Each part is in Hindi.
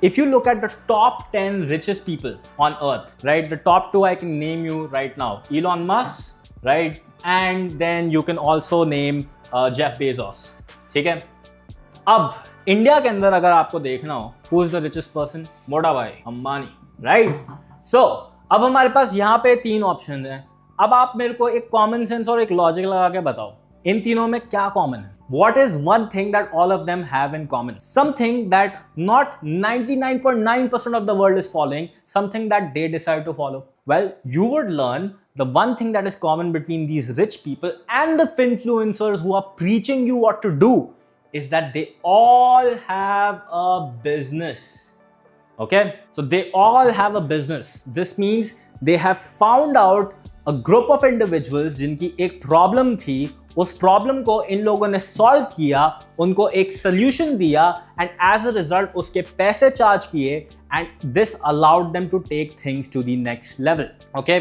if you look at the top 10 richest people on earth, right, the top 2 I can name you right now: Elon Musk, right, and then you can also name Jeff Bezos. ठीक है, अब इंडिया के अंदर अगर आपको देखना हो who is the richest person, मोटा भाई अंबानी, राइट. सो अब हमारे पास यहाँ पे 3 ऑप्शन हैं. अब आप मेरे को एक कॉमन सेंस और एक लॉजिक लगा के बताओ, इन तीनों में क्या कॉमन है? What is one thing that all of them have in common? Something that not 99.9% of the world is following, something that they decide to follow. Well, you would learn the one thing that is common between these rich people and the finfluencers who are preaching you what to do is that they all have a business. Okay? So they all have a business. This means they have found out a group of individuals जिनकी एक प्रॉब्लम थी, उस प्रॉब्लम को इन लोगों ने सॉल्व किया, उनको एक सोल्यूशन दिया एंड एज अ रिजल्ट उसके पैसे चार्ज किए and this allowed them to take things to the next level. Okay,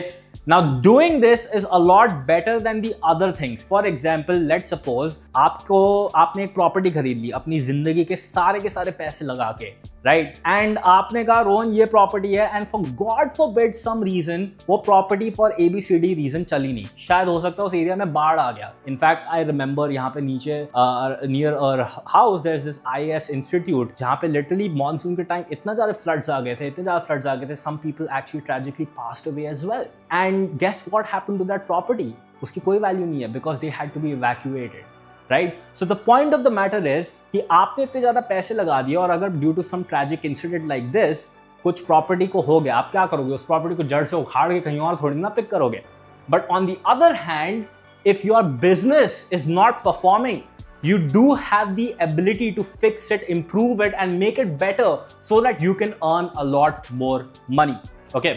now doing this is a lot better than the other things. For example, let's suppose आपने एक प्रॉपर्टी खरीद ली अपनी जिंदगी के सारे पैसे लगा के, राइट, एंड आपने कहा रोहन ये प्रॉपर्टी है and for god forbid some reason वो प्रॉपर्टी फॉर ABCD रीजन चली नहीं. शायद हो सकता है उस एरिया में बाढ़ आ गया. इनफैक्ट आई रिमेंबर यहाँ पे नीचे near our house there is this IAS institute जहाँ पे लिटरली मॉनसून के टाइम इतना ज़्यादा फ्लड्स आ गए थे, some people actually tragically passed away as well. And guess what happened to that property? उसकी कोई वैल्यू नहीं है because they had to be evacuated. Right, so the point of the matter is कि आपने इतने ज्यादा पैसे लगा दिए और अगर due to some tragic incident like this कुछ प्रॉपर्टी को हो गया, आप क्या करोगे? उस प्रॉपर्टी को जड़ से उखाड़ के कहीं और थोड़ी ना पिक करोगे. But on the other hand, if your business is not performing, you do have the ability to fix it, improve it and make it better so that you can earn a lot more money. Okay,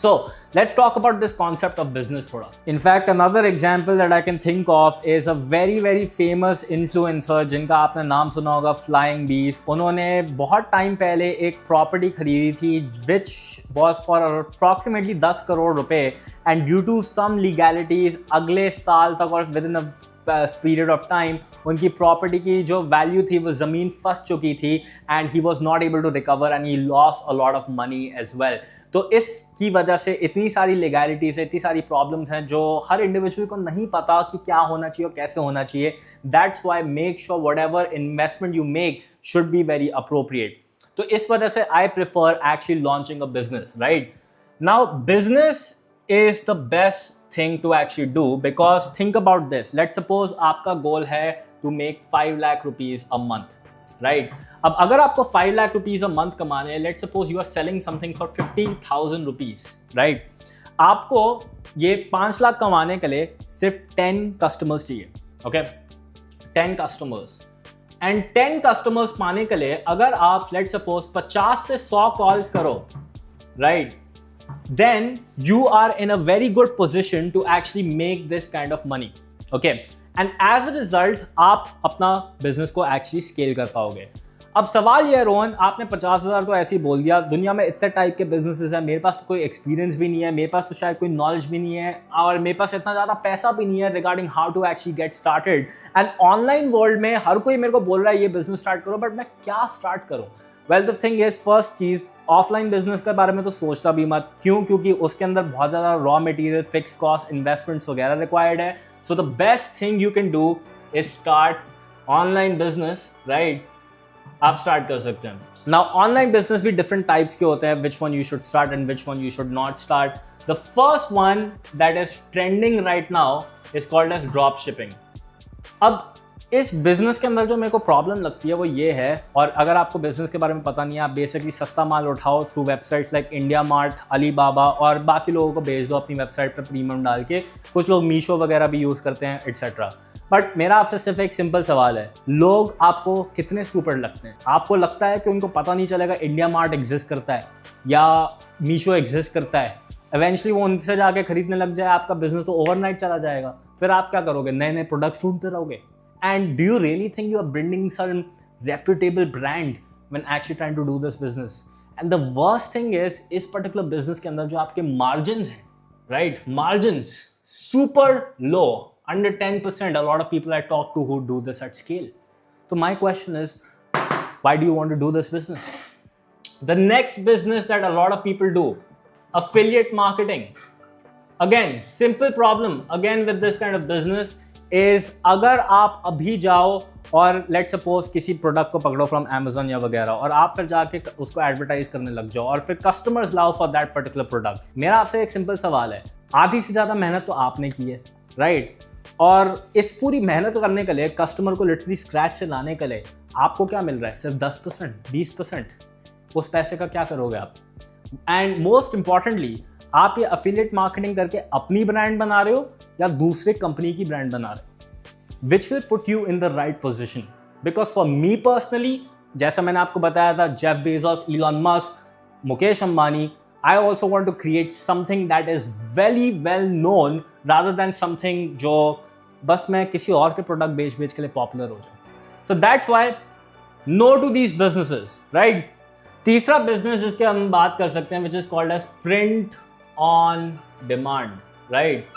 so let's talk about this concept of business thoda. In fact, another example that I can think of is a very famous influencer जिनका आपने नाम सुना होगा, Flying Beast. उन्होंने बहुत टाइम पहले एक प्रॉपर्टी खरीदी थी which was for approximately 10 crore रुपए and due to some legalities अगले साल तक और within a period of time उनकी प्रॉपर्टी की जो वैल्यू थी वो ज़मीन फंस चुकी थी and he was not able to recover and he lost a lot of money as well. तो इसकी वजह से इतनी सारी लीगैलिटीज, इतनी सारी प्रॉब्लम्स हैं जो हर इंडिविजुअल को नहीं पता कि क्या होना चाहिए और कैसे होना चाहिए. That's why make sure what ever investment you make should be very appropriate. तो इस वजह से I prefer actually launching a business. Right now business is the best thing to actually do because think about this. Let's suppose आपका गोल है to make 5 lakh rupees a month, right? अब अगर आपको 5 lakh rupees a month कमाने हैं, let's suppose you are selling something for 50,000 rupees, right? आपको ये 5 लाख कमाने के लिए सिर्फ 10 customers चाहिए, okay? 10 customers and 10 customers पाने के लिए अगर आप let's suppose 50 से 100 calls करो, right? Then you are in a very good position to actually make this kind of money. Okay, and as a result आप अपना बिजनेस को एक्चुअली स्केल कर पाओगे. अब सवाल ये है रोहन, आपने 50,000 तो ऐसे ही बोल दिया. दुनिया में इतने टाइप के बिजनेसेस हैं, मेरे पास तो कोई एक्सपीरियंस भी नहीं है, मेरे पास तो शायद कोई नॉलेज भी नहीं है और मेरे पास इतना ज़्यादा पैसा भी नहीं है regarding how to actually get started. And online world में हर कोई मेरे को बोल रहा है ये बिजनेस स्टार्ट करो, बट मैं क्या स्टार्ट करूँ? Well the thing is, first cheese, offline business के बारे में तो सोचता भी मत. क्यों? क्योंकि उसके अंदर बहुत ज़्यादा raw material, fix cost, investments वगैरह रिक्वायर्ड है. So the best thing you can do is start online business. Right, आप स्टार्ट कर सकते हैं. नाउ ऑनलाइन बिजनेस भी डिफरेंट टाइप्स के होते हैं, which one you should start and which one you should not start. The first one that is trending right now is called as drop shipping. अब इस बिजनेस के अंदर जो मेरे को प्रॉब्लम लगती है वो ये है, और अगर आपको बिजनेस के बारे में पता नहीं है, आप बेसिकली सस्ता माल उठाओ through websites like India mart, Alibaba और बाकी लोगों को भेज दो अपनी वेबसाइट पर प्रीमियम डाल के. कुछ लोग मीशो वगैरह भी यूज़ करते हैं एटसेट्रा. बट मेरा आपसे सिर्फ एक सिंपल सवाल है, लोग आपको कितने स्टूपिड लगते हैं? आपको लगता है कि उनको पता नहीं चलेगा इंडिया मार्ट एग्जिस्ट करता है या मीशो एग्जिस्ट करता है? इवेंचुअली वो उनसे जाके खरीदने लग जाए, आपका बिजनेस तो ओवरनाइट चला जाएगा. फिर आप क्या करोगे? नए नए प्रोडक्ट्स ढूंढते रहोगे. And do you really think you are building some reputable brand when actually trying to do this business? And the worst thing is, इस particular business के अंदर जो आपके margins हैं, right? Margins super low, under 10%. A lot of people I talk to who do this at scale. So my question is, why do you want to do this business? The next business that a lot of people do, affiliate marketing. Again, simple problem again with this kind of business is अगर आप अभी जाओ और लेट सपोज किसी प्रोडक्ट को पकड़ो फ्रॉम Amazon या वगैरह और आप फिर जाके उसको एडवर्टाइज करने लग जाओ और फिर कस्टमर्स लाओ फॉर दैट पर्टिकुलर प्रोडक्ट, मेरा आपसे एक सिंपल सवाल है, आधी से ज़्यादा मेहनत तो आपने की है, राइट? और इस पूरी मेहनत करने के लिए, कस्टमर को लिटरली स्क्रैच से लाने के लिए आपको क्या मिल रहा है? सिर्फ 10%, 20%। उस पैसे का क्या करोगे आप? एंड मोस्ट इंपॉर्टेंटली, आप ये अफिलिएट मार्केटिंग करके अपनी ब्रांड बना रहे हो या दूसरे कंपनी की ब्रांड बना रहे हो, which will put you in the right position. Because for me personally, जैसा मैंने आपको बताया था, Jeff Bezos, Elon Musk, Mukesh Ambani, I also want to create something that is very well known rather than something जो बस मैं किसी और के प्रोडक्ट बेच के लिए पॉपुलर हो जाऊँ। So that's why no to these businesses, right? तीसरा बिजनेस जिसके हम बात कर सकते हैं, which is called as print on demand, right?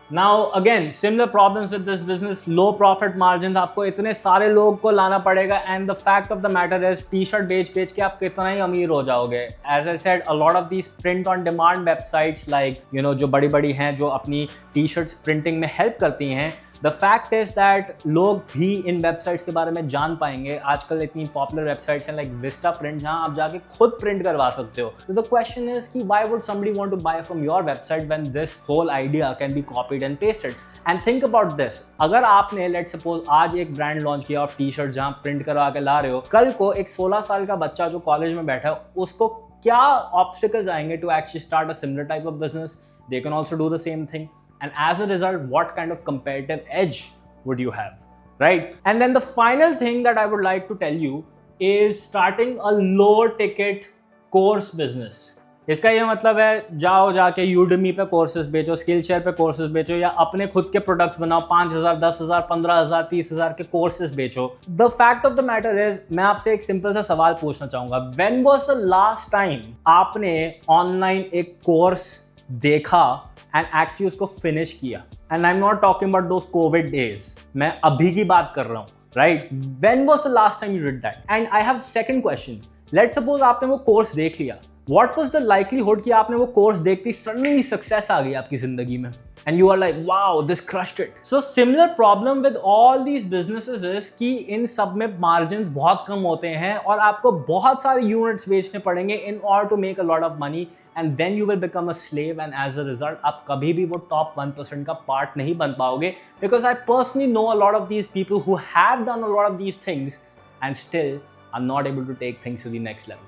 Now again, similar problems with this business, low profit margins, आपको इतने सारे लोग को लाना पड़ेगा and the fact of the matter is t-shirt बेच के आप कितना ही अमीर हो जाओगे। As I said, a lot of these print on demand websites like जो बड़ी हैं, जो अपनी टी-शर्ट्स प्रिंटिंग में हेल्प करती हैं, द फैक्ट इज दैट लोग भी इन वेबसाइट्स के बारे में जान पाएंगे। आजकल इतनी पॉपुलर वेबसाइट्स हैं लाइक विस्टा प्रिंट, जहां आप जाके खुद प्रिंट करवा सकते हो। तो द क्वेश्चन इज कि why would somebody want to buy from your website when this whole idea can be copied and pasted. And think about this, अगर आपने लेट सपोज आज एक ब्रांड लॉन्च किया ऑफ टी शर्ट जहां प्रिंट करवा के ला रहे हो, कल को एक 16 साल का बच्चा जो कॉलेज में बैठा है, उसको क्या ऑब्स्टिकल्स आएंगे to actually start a similar type of business? They can also do the same thing, and as a result, what kind of competitive edge would you have, right? And then the final thing that I would like to tell you is starting a lower ticket course business. इसका ये मतलब है, जाओ जाके Udemy पे कोर्सेज बेचो, Skillshare पे कोर्सेज बेचो, या अपने खुद के प्रोडक्ट्स बनाओ, 5,000, 10,000, 15,000, 30,000 के कोर्सेज बेचो। The fact of the matter is, मैं आपसे एक सिंपल सा सवाल पूछना चाहूंगा, when was the last time आपने ऑनलाइन एक कोर्स देखा एंड एक्चुअली उसको फिनिश किया? And I am not talking about those Covid days, मैं अभी की बात कर रहा हूँ, right? When was the last time you did that? And I have second question, let's suppose आपने वो कोर्स देख लिया, व्हाट वाज द लाइकलीहुड कि आपने वो कोर्स देखते ही सडनली सक्सेस आ गई आपकी जिंदगी में and you are like, wow, this crushed it. So similar problem with all these businesses is कि इन सब में margins बहुत कम होते हैं और आपको बहुत सारे units बेचने पड़ेंगे in order to make a lot of money, and then you will become a slave, and as a result आप कभी भी वो top 1% का part नहीं बन पाओगे, because I personally know a lot of these people who have done a lot of these things and still are not able to take things to the next level.